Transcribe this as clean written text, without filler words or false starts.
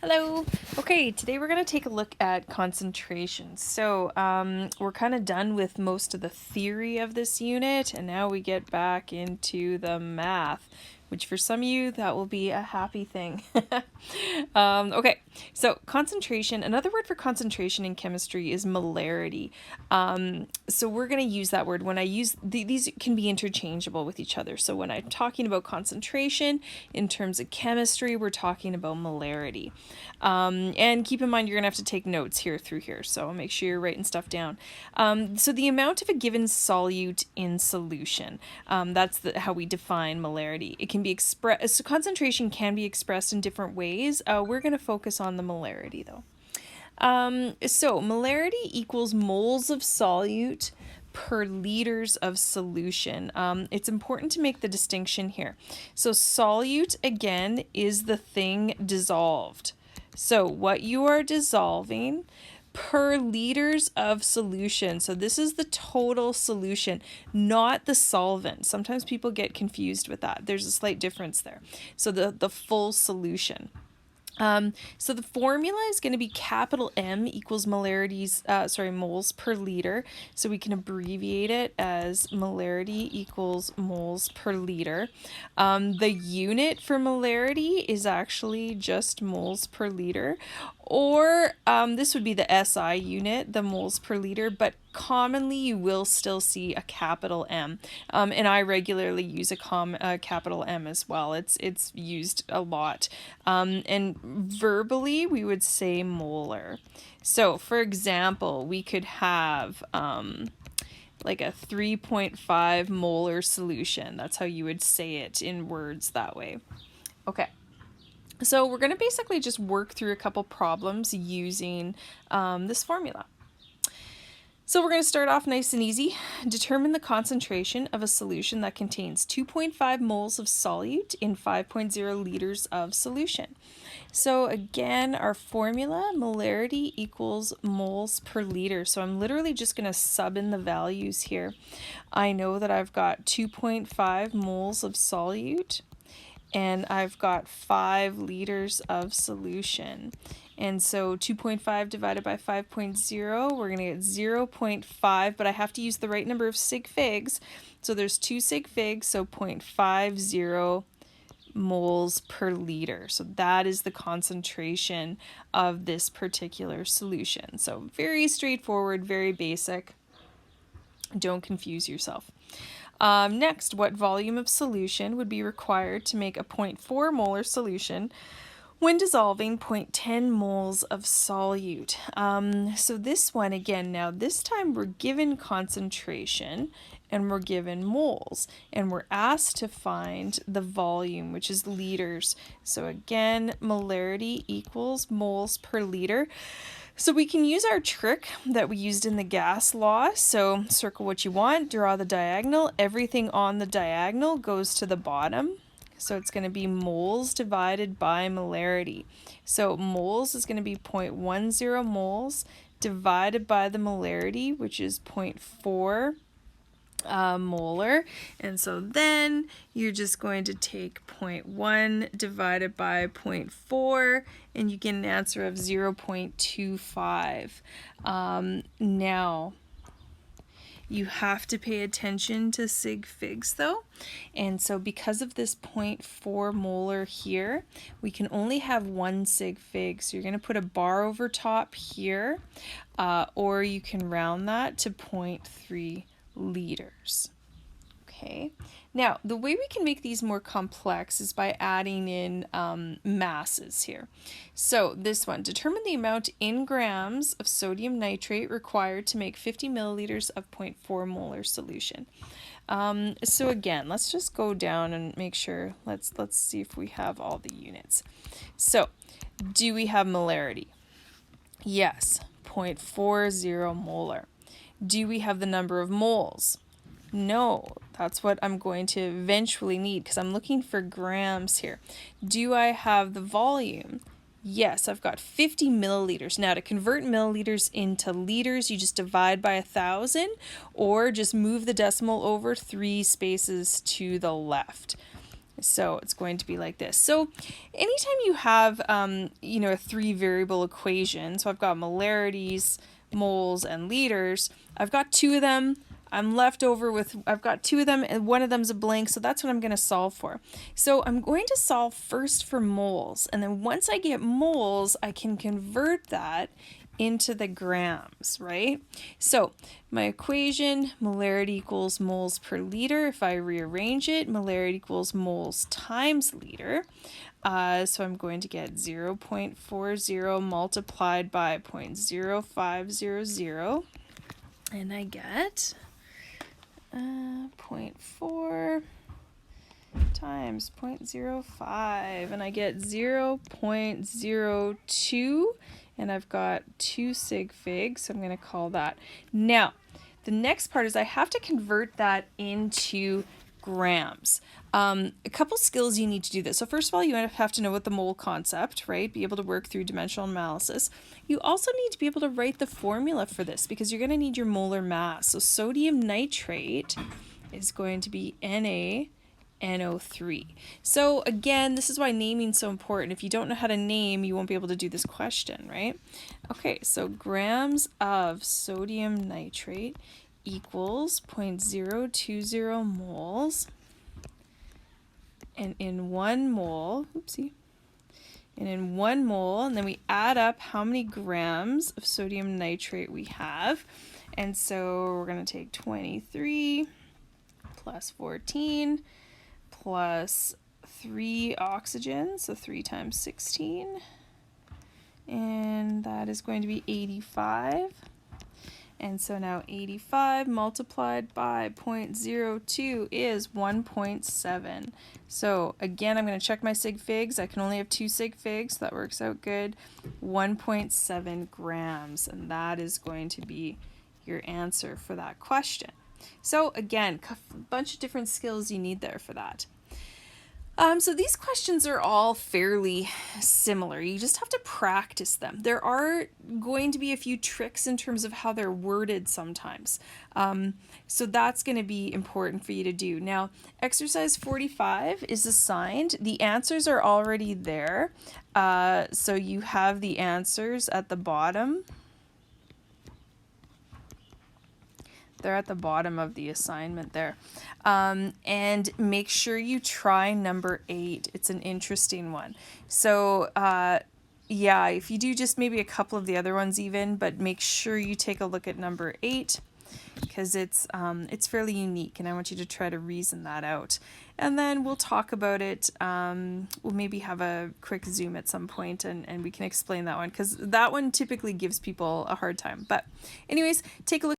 Hello. Okay, today we're going to take a look at concentration. So we're kind of done with most of the theory of this unit, and now we get back into the math, which for some of you, that will be a happy thing. Okay, so concentration, another word for concentration in chemistry is molarity. So we're going to use that word when I use, these can be interchangeable with each other. So when I'm talking about concentration in terms of chemistry, we're talking about molarity. And keep in mind, you're going to have to take notes here through here, so make sure you're writing stuff down. So the amount of a given solute in solution, that's how we define molarity. It can be expressed, so concentration can be expressed in different ways. We're going to focus on the molarity though. So molarity equals moles of solute per liters of solution. It's important to make the distinction here. So solute, again, is the thing dissolved. So what you are dissolving per liters of solution. So this is the total solution, not the solvent. Sometimes people get confused with that. There's a slight difference there. So the full solution. So the formula is going to be capital M equals moles per liter. So we can abbreviate it as molarity equals moles per liter. The unit for molarity is actually just moles per liter, or this would be the SI unit, the moles per liter, but commonly you will still see a capital M, and I regularly use a capital M as well. It's used a lot, and verbally we would say molar. So for example, we could have like a 3.5 molar solution. That's how you would say it in words that way. Okay. So we're going to basically just work through a couple problems using this formula. So we're going to start off nice and easy. Determine the concentration of a solution that contains 2.5 moles of solute in 5.0 liters of solution. So again, our formula, molarity equals moles per liter. So I'm literally just going to sub in the values here. I know that I've got 2.5 moles of solute, and I've got 5 liters of solution. And so 2.5 divided by 5.0, we're going to get 0.5, but I have to use the right number of sig figs. So there's 2 sig figs, so 0.50 moles per liter. So that is the concentration of this particular solution. So very straightforward, very basic. Don't confuse yourself. Next, what volume of solution would be required to make a 0.4 molar solution when dissolving 0.10 moles of solute? So this one, again, now this time we're given concentration and we're given moles, and we're asked to find the volume, which is liters. So again, molarity equals moles per liter. So we can use our trick that we used in the gas law. So circle what you want, draw the diagonal. Everything on the diagonal goes to the bottom. So it's going to be moles divided by molarity. So moles is going to be 0.10 moles divided by the molarity, which is 0.4 molar. And so then you're just going to take 0.1 divided by 0.4, and you get an answer of 0.25. Now you have to pay attention to sig figs though, and so because of this 0.4 molar here, we can only have 1 sig fig. So you're going to put a bar over top here, or you can round that to 0.3 liters. Okay, now the way we can make these more complex is by adding in masses here. So this one, determine the amount in grams of sodium nitrate required to make 50 milliliters of 0.4 molar solution. So again, let's just go down and make sure, let's see if we have all the units. So do we have molarity? Yes, 0.40 molar. Do we have the number of moles? No, that's what I'm going to eventually need because I'm looking for grams here. Do I have the volume? Yes, I've got 50 milliliters. Now to convert milliliters into liters, you just divide by 1,000 or just move the decimal over 3 spaces to the left. So it's going to be like this. So anytime you have, a 3-variable equation, so I've got molarities, moles, and liters, I've got 2 of them. I'm left over with, I've got 2 of them and one of them's a blank, so that's what I'm going to solve for. So I'm going to solve first for moles, and then once I get moles, I can convert that into the grams, right? So my equation, molarity equals moles per liter. If I rearrange it, molarity equals moles times liter. So I'm going to get 0.40 multiplied by 0.0500, and I get 0.4 times 0.05, and I get 0.02, and I've got 2 sig figs, so I'm going to call that. Now, the next part is I have to convert that into grams. A couple skills you need to do this. So first of all, you have to know what the mole concept, right? Be able to work through dimensional analysis. You also need to be able to write the formula for this because you're going to need your molar mass. So sodium nitrate is going to be NaNO3. So again, this is why naming is so important. If you don't know how to name, you won't be able to do this question, right? Okay, so grams of sodium nitrate equals 0.020 moles. And in 1 mole, and then we add up how many grams of sodium nitrate we have. And so we're going to take 23 plus 14 plus 3 oxygen, so 3 times 16, and that is going to be 85. And so now 85 multiplied by 0.02 is 1.7. So again, I'm going to check my sig figs. I can only have 2 sig figs, so that works out good. 1.7 grams, and that is going to be your answer for that question. So again, a bunch of different skills you need there for that. So these questions are all fairly similar. You just have to practice them. There are going to be a few tricks in terms of how they're worded sometimes. So that's going to be important for you to do. Now, exercise 45 is assigned. The answers are already there. So you have the answers at the bottom. They're at the bottom of the assignment there. And make sure you try number 8. It's an interesting one. So yeah, if you do just maybe a couple of the other ones even, but make sure you take a look at number 8 because it's fairly unique and I want you to try to reason that out. And then we'll talk about it. We'll maybe have a quick Zoom at some point and we can explain that one because that one typically gives people a hard time. But anyways, take a look.